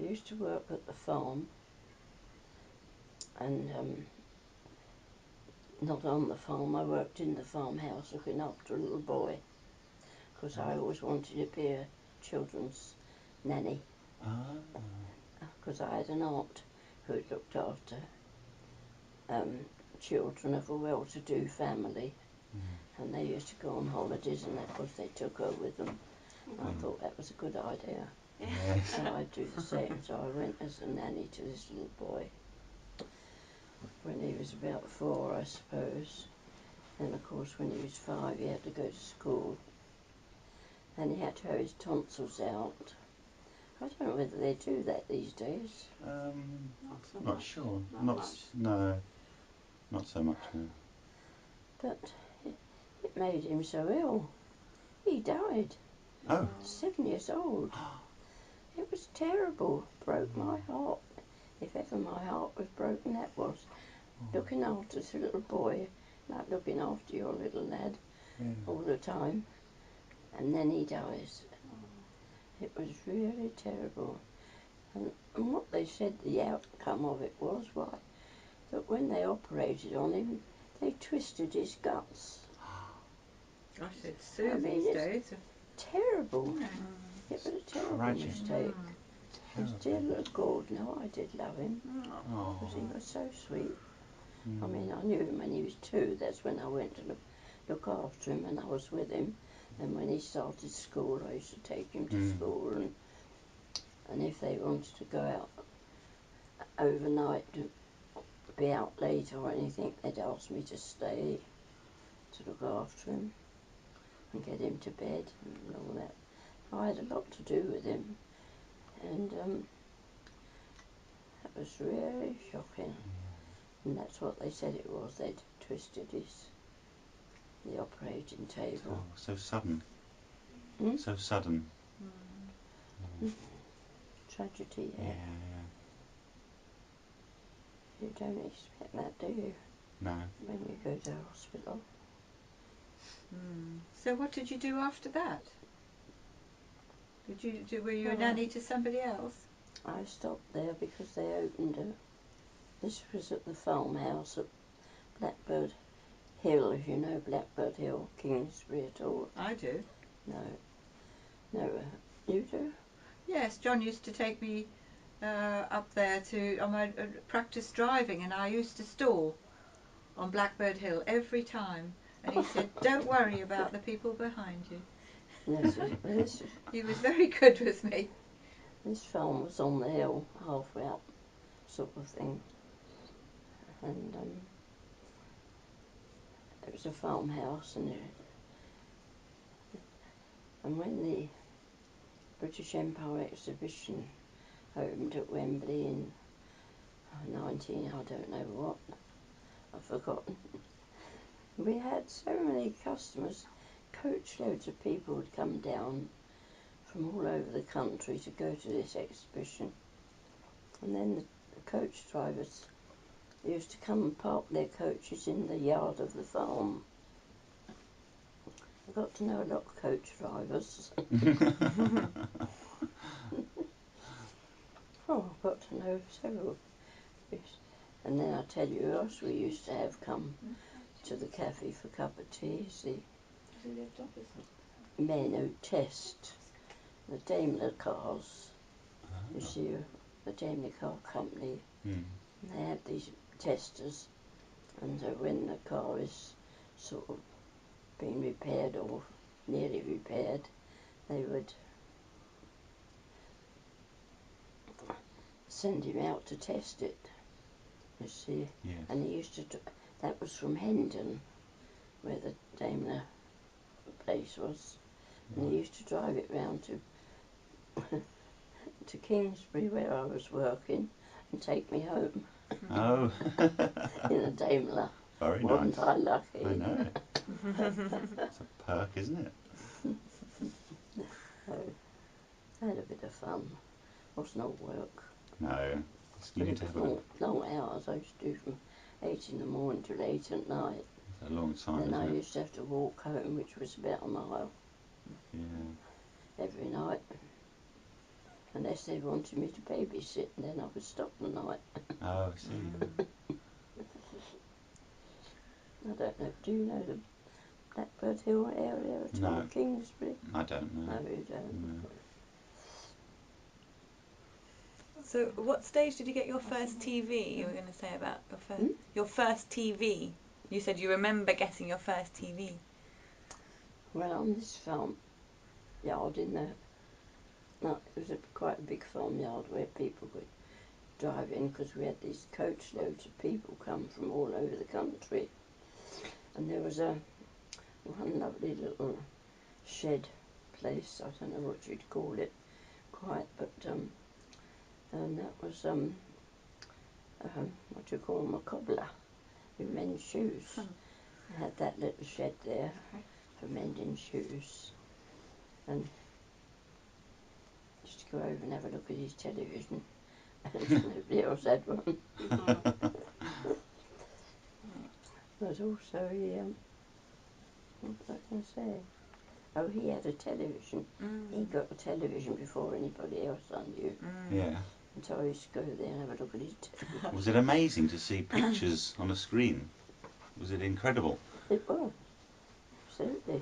I used to work at the farm, and not on the farm, I worked in the farmhouse looking after a little boy, because I always wanted to be a children's nanny, because I had an aunt who had looked after children of a well-to-do family, and they used to go on holidays, and of course they took her with them. I thought that was a good idea. Yes. So I'd do the same. So I went as a nanny to this little boy when he was about 4, I suppose. And of course when he was 5 he had to go to school, and he had to have his tonsils out. I don't know whether they do that these days. Not sure. Not much. No, not so much, no. But it made him so ill. He died. Oh. 7 years old. It was terrible. Broke my heart. If ever my heart was broken, that was. Looking after this little boy, like looking after your little lad all the time, and then he dies. It was really terrible. And what they said the outcome of it was, that when they operated on him, they twisted his guts. Gosh, it's Sue these days. Terrible. Yeah. It was a terrible Tragic. mistake. His dear little Gordon, I did love him, because he was so sweet. I mean, I knew him when he was 2. That's when I went to look after him, and I was with him. And when he started school, I used to take him to school, and if they wanted to go out overnight to be out late or anything, they'd ask me to stay to look after him and get him to bed and all that. I had a lot to do with him, and that was really shocking. And that's what they said it was. They'd twisted the operating table. So sudden. Hmm? So sudden. Tragedy, yeah. Yeah. You don't expect that, do you? No. When you go to hospital. So what did you do after that? Were you a nanny to somebody else? I stopped there because they opened this was at the farmhouse at Blackbird Hill, if you know Blackbird Hill, Kingsbury at all. I do. No, you do? Yes, John used to take me up there to practice driving, and I used to stall on Blackbird Hill every time, and he said, "Don't worry about the people behind you." He was very good with me. This farm was on the hill, halfway up, sort of thing, and it was a farmhouse, and when the British Empire exhibition opened at Wembley in 19, I don't know what, I've forgotten. We had so many customers, coachloads of people would come down from all over the country to go to this exhibition. And then the coach drivers used to come and park their coaches in the yard of the farm. I got to know a lot of coach drivers. Oh, I've got to know several. And then I'll tell you who else we used to have come to the cafe for a cup of tea. The men who test the Daimler cars. You see, the Daimler car company, they had these testers, and when the car is sort of being repaired or nearly repaired, they would send him out to test it, you see. Yes. And he used to, that was from Hendon, where the Daimler place was, and he used to drive it round to Kingsbury, where I was working, and take me home. Oh. In a Daimler. Very Wasn't nice. I lucky? I know. It's a perk, isn't it? So, I had a bit of fun. Wasn't all work. No. You But need it to was have long hours. I used to do from 8 in the morning till 8 at night. It's a long time, Then I isn't it? used to have to walk home, which was about a mile Yeah. every night. unless they wanted me to babysit, and then I would stop the night. Oh, I see. I don't know. Do you know the Blackbird Hill area at all? No. Kingsbury? I don't know. No, you don't. No. So, what stage did you get your first TV? You were going to say about your first TV. You said you remember getting your first TV. Well, on this farm yard in the, no, it was quite a big farmyard where people could drive in, because we had these coach loads of people come from all over the country, and there was one lovely little shed place. I don't know what you'd call it quite, but and that was what do you call them, a cobbler who mends shoes. I had that little shed there for mending shoes, and just go over and have a look at his television. Nobody else had one. But also he, what was I going to say? Oh, he had a television. He got a television before anybody else I knew. Yeah. And so I used to go there and have a look at his television. Was it amazing to see pictures on a screen? Was it incredible? It was. Absolutely.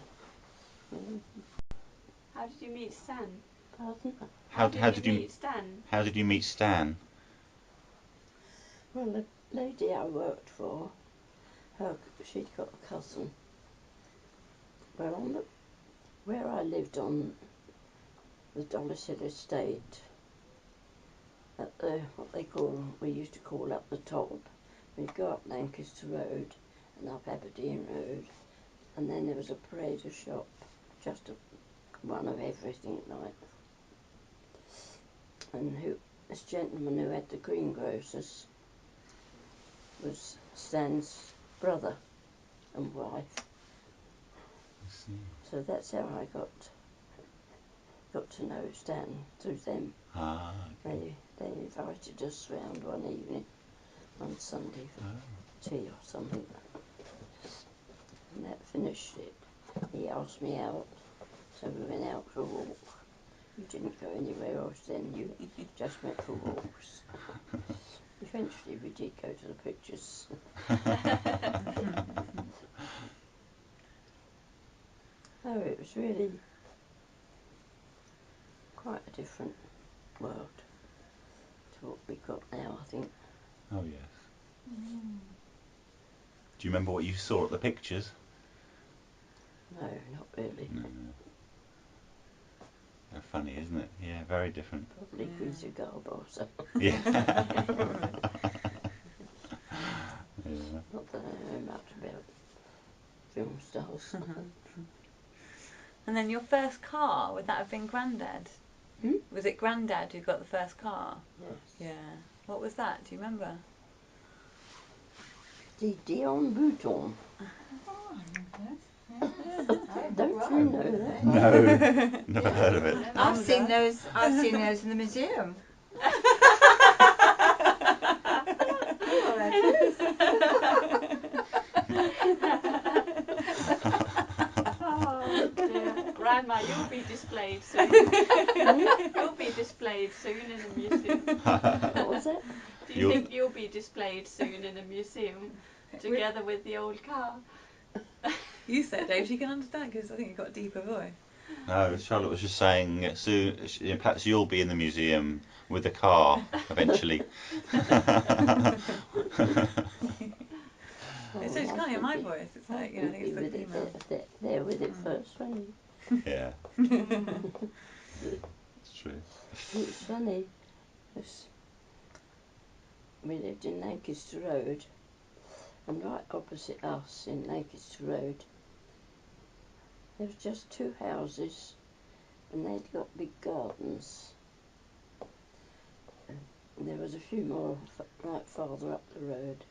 How did you meet Stan? Pardon? How did you meet Stan? How did you meet Stan? Well, the lady I worked for, she'd got a cousin. Well, where I lived on the Dollis Hill estate, at we used to call up the top. We'd go up Lancaster Road and up Aberdeen Road, and then there was a Parade shop, just one of everything like. And this gentleman who had the greengrocers was Stan's brother and wife. I see. So that's how I got to know Stan, through them. Ah. Okay. They invited us round one evening on Sunday for tea or something, and that finished it. He asked me out, so we went out for a walk. You didn't go anywhere else then, you just went for walks. Eventually we did go to the pictures. Oh, it was really quite a different world to what we've got now, I think. Oh yes. Do you remember what you saw at the pictures? No, not really. No. They're funny, isn't it? Yeah, very different. Probably Greta Garbo or something. Yeah. Not that I know much about film stars. And then your first car, would that have been Grandad? Was it Grandad who got the first car? Yes. Yeah. What was that? Do you remember? The Dion Bouton. Don't you know that? No, never heard of it. I've seen those in the museum. Oh dear. Grandma, you'll be displayed soon. You'll be displayed soon in a museum. What was that? Do you think you'll be displayed soon in a museum together with the old car? You said, Dave, she can understand, because I think you've got a deeper voice. No, Charlotte was just saying soon. Perhaps you'll be in the museum with the car eventually. It's just kind of my voice. It's like, I think it's the female. There with it first, wasn't Yeah. It's true. he? It's funny. We lived in Lancaster Road, and right opposite us in Lancaster Road, there was just two houses, and they'd got big gardens. And there was a few more right farther up the road.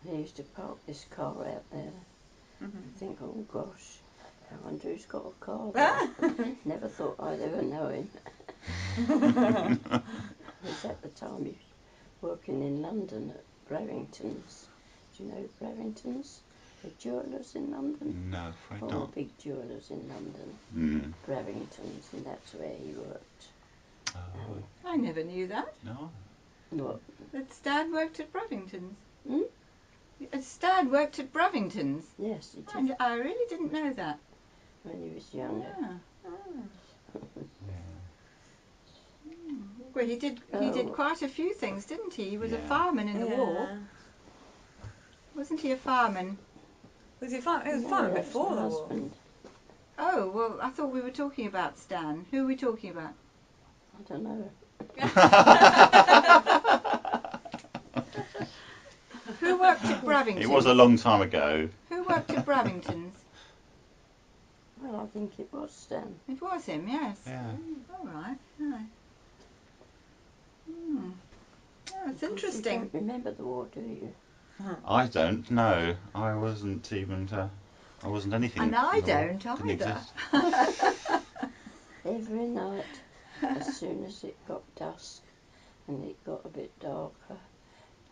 They used to park this car out there. And think, oh gosh, I wonder who's got a car there. Never thought I'd ever know him. Because at the time he was working in London at Brevington's. Do you know Brevington's? The jewellers in London? No, afraid All not. big jewellers in London. Mm. Bravington's, and that's where he worked. Oh, I never knew that. no. What? That Stan worked at Bravington's. Hmm? Stan worked at Bravington's. Yes, he did I really didn't know that. when he was younger. Yeah. Yeah. Well, he did Oh. quite a few things, didn't he? He was a Yeah. fireman in the war. Wasn't he a fireman? Was he fine? He was No, fine that's before my the war. husband. Oh, well, I thought we were talking about Stan. Who are we talking about? I don't know. Who worked at Bravington's? It was a long time ago. Who worked at Bravington's? Well, I think it was Stan. It was him, yes. Yeah. All right. Yeah. Oh, it's Of course, interesting. You don't remember the war, do you? I don't. No, I wasn't even. I wasn't anything. And I in the war. don't Didn't either. exist. Every night, as soon as it got dusk and it got a bit darker,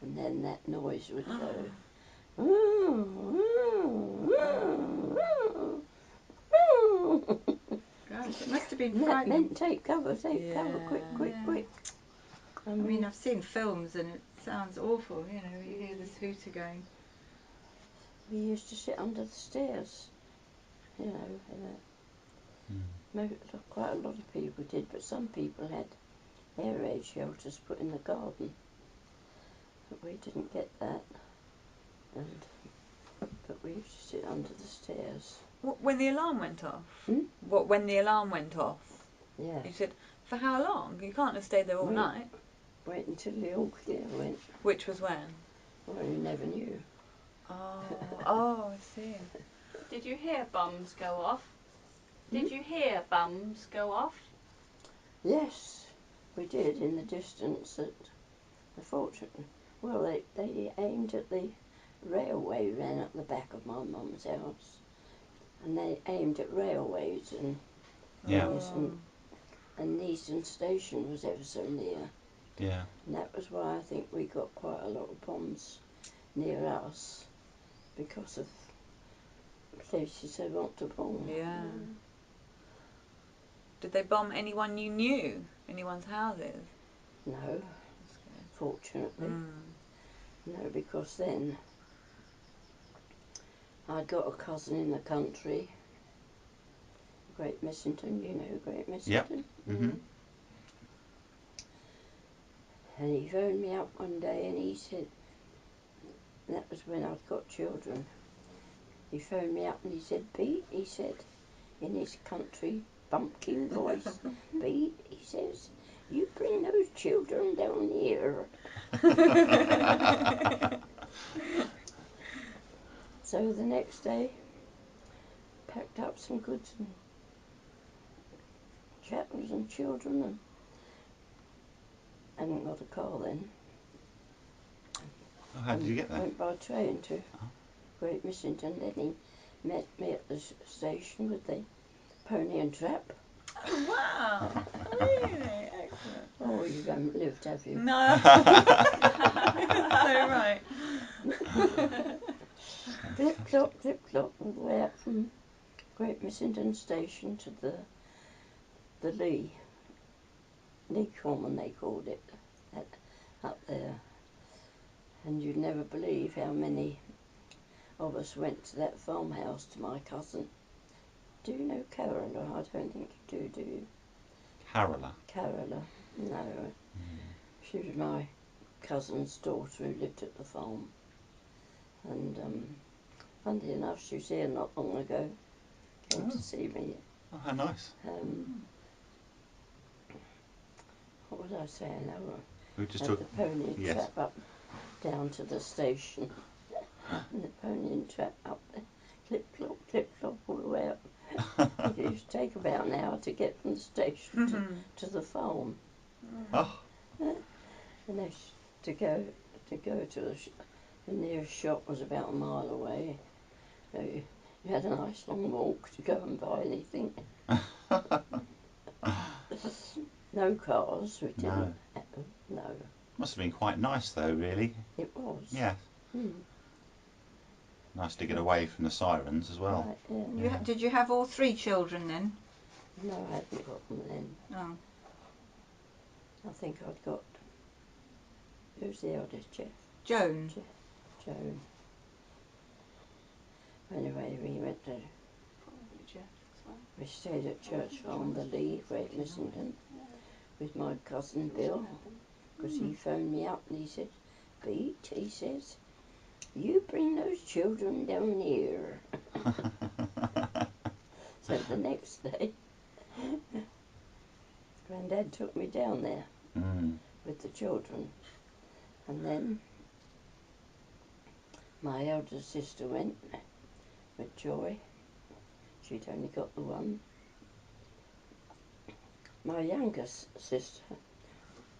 and then that noise would go. Gosh, it must have been And that frightening. meant take cover, quick, quick, Yeah. quick. I mean, I've seen films and it sounds awful, you know, you hear this hooter going. We used to sit under the stairs, you know. Quite a lot of people did, but some people had air raid shelters put in the garden. But we didn't get that. But we used to sit under the stairs. When the alarm went off? Hmm? When the alarm went off? Yeah. You said, for how long? You can't have stayed there all night. Wait until the all clear went. Which was when? Well, you never knew. Oh, I see. Did you hear bums go off? Did you hear bums go off? Yes, we did in the distance. Unfortunately, well, they aimed at the railway ran up the back of my mum's house, and they aimed at railways and Yeah. and Easton Station was ever so near. Yeah. And that was why I think we got quite a lot of bombs near us because of places they want to bomb. Yeah. Did they bomb anyone you knew? Anyone's houses? No, fortunately. Mm. No, because then I'd got a cousin in the country, Great Messington, you know Great Messington? Yep. Mm-hmm. And he phoned me up one day and he said, that was when I'd got children, he phoned me up and he said, Pete, he said, in his country bumpkin voice, Pete, he says, you bring those children down here. So the next day, packed up some goods and chattels and children and hadn't got a car then. Oh, how did you get there? Went by train to Great Missington. Then he met me at the station with the pony and trap. Oh, wow. Really? Excellent. Oh, you haven't lived, have you? No. That's so right. Clip clop, all the way up from Great Missington Station to the Lee Common, they called it, up there. And you'd never believe how many of us went to that farmhouse to my cousin. Do you know Carola? I don't think you do you? Carola. Carola, no. She was my cousin's daughter who lived at the farm. And funny enough, she was here not long ago. Came to see me. Oh, how nice. What was I saying? We just Had took. the pony and Yes. trap up down to the station. And the pony and trap up there. Clip clop, all the way up. It used to take about an hour to get from the station to the farm. Oh. And to go to the nearest shop was about a mile away. So you had a nice long walk to go and buy anything. No cars, we didn't. No. Must have been quite nice though, really. It was. Yeah. Nice to get away from the sirens as well. Right, yeah. Did you have all 3 children then? No, I hadn't got them then. Oh. I think I'd got... Who's the eldest, Jeff? Joan. Joan. Anyway, we went to... Probably Jeff as well. We stayed at Church Farm, the Lee, Great Missington, with my cousin Bill, because he phoned me up and he said, Beat, he says, you bring those children down here. So the next day, Grandad took me down there with the children. And then my elder sister went with Joy. She'd only got the one. My youngest sister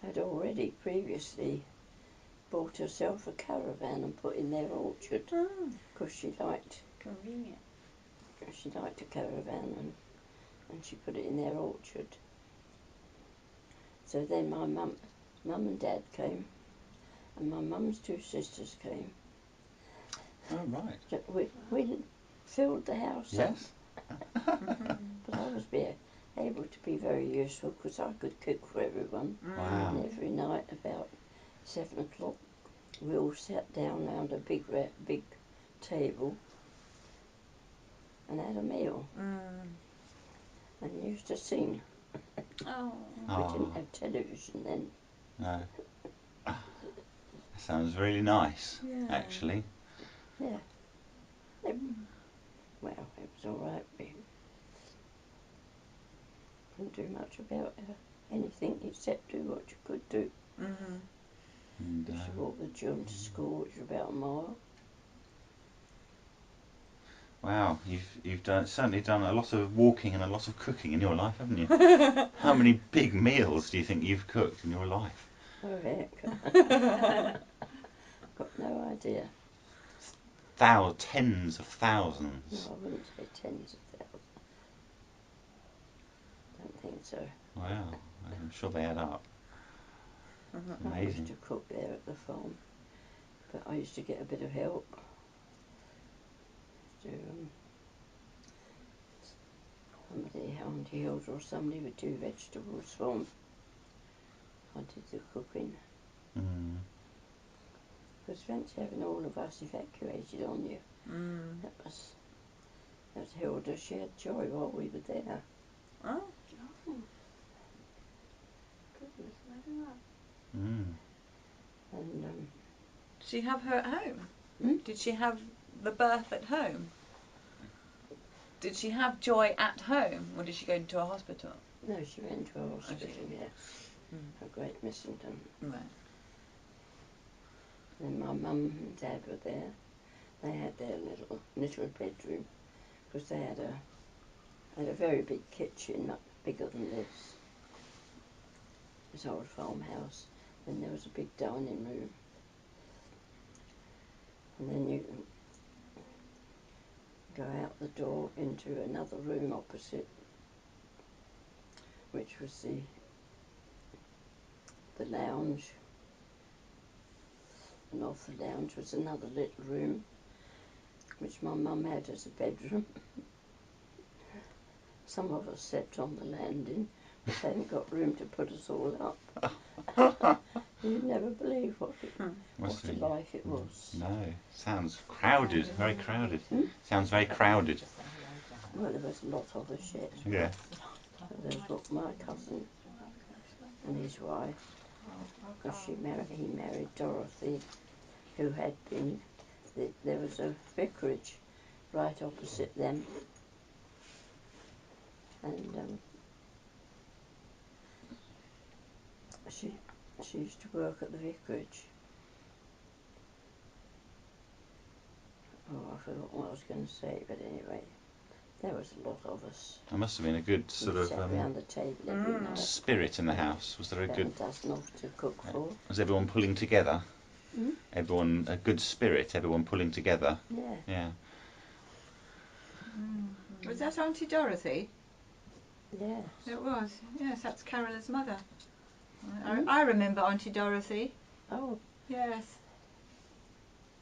had already previously bought herself a caravan and put in their orchard, because she liked Convenient. a caravan, and she put it in their orchard. So then my mum and dad came, and my mum's 2 sisters came. Oh, right. So we filled the house up. Yes. But I was able to be very useful because I could cook for everyone. Wow. And every night about 7 o'clock, we all sat down round a big table and had a meal and used to sing. Oh. We didn't have television then. No. That sounds really nice, actually. Yeah. Well, it was all right. We couldn't do much about anything except do what you could do. And, Used to walk the children to school, which was about a mile. wow, you've certainly done a lot of walking and a lot of cooking in your life, haven't you? How many big meals do you think you've cooked in your life? Oh, heck. Got no idea. Tens of thousands. No, I wouldn't say tens of thousands. Don't think so. Wow, I'm sure they add up. I used Amazing. to cook there at the farm, but I used to get a bit of help. Somebody, Auntie Hilda or somebody would do vegetables for me. I did the cooking. Because fancy having all of us evacuated on you. That was Hilda. She had Joy while we were there. Oh. Goodness, imagine that. And Did she have her at home? Hmm? Did she have the birth at home? Did she have Joy at home, or did she go into a hospital? no, she went to a hospital, did. yes. A Great Missington. Right. And my mum and dad were there. They had their little bedroom, because they had a very big kitchen, much bigger than this old farmhouse. Then there was a big dining room. And then you go out the door into another room opposite, which was the lounge. And off the lounge was another little room, which my mum had as a bedroom. Some of us slept on the landing, but they hadn't got room to put us all up. You'd never believe what a life it was. No, sounds crowded, very crowded. Sounds very crowded. Well, there was a lot of us yet. Yeah. There was my cousin and his wife, because he married Dorothy, who had been, there was a vicarage right opposite them, and she used to work at the vicarage. Oh, I forgot what I was going to say, but anyway, there was a lot of us. There must have been a good sort We of sat round the table every night. spirit in the house. Was there a About good? a dozen of us to cook for. Was everyone pulling together? Hmm? Everyone, a good spirit. Everyone pulling together. Yeah. Yeah. Was that Auntie Dorothy? Yes. It was. Yes, that's Carola's mother. I remember Auntie Dorothy. Oh. Yes.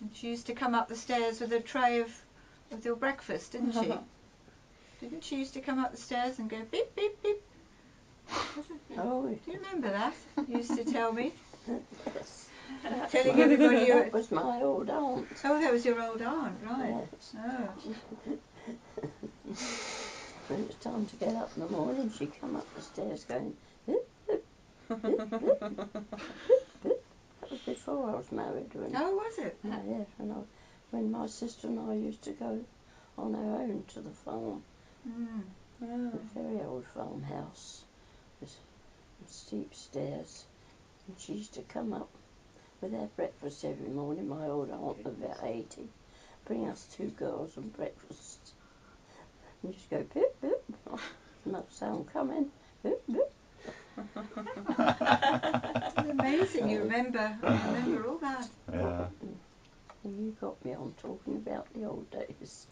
And she used to come up the stairs with a tray of your breakfast, didn't she? Didn't she used to come up the stairs and go beep, beep, beep? Oh, Do you remember that? You used to tell me. yes. Telling everybody you That was my old aunt. Oh, that was your old aunt, right. Yes. Oh. When it was time to get up in the morning, she'd come up the stairs going, "Hip, hip, hip, hip, hip, hip." That was before I was married. Oh, was it? Yes, when my sister and I used to go on our own to the farm. Oh. A very old farmhouse with steep stairs. And she used to come up with our breakfast every morning, my old aunt, about 80, bring us two girls on breakfast. And just go, pip, pip, another sound coming, pip, pip. It's amazing you remember all that. Yeah. And you got me on talking about the old days.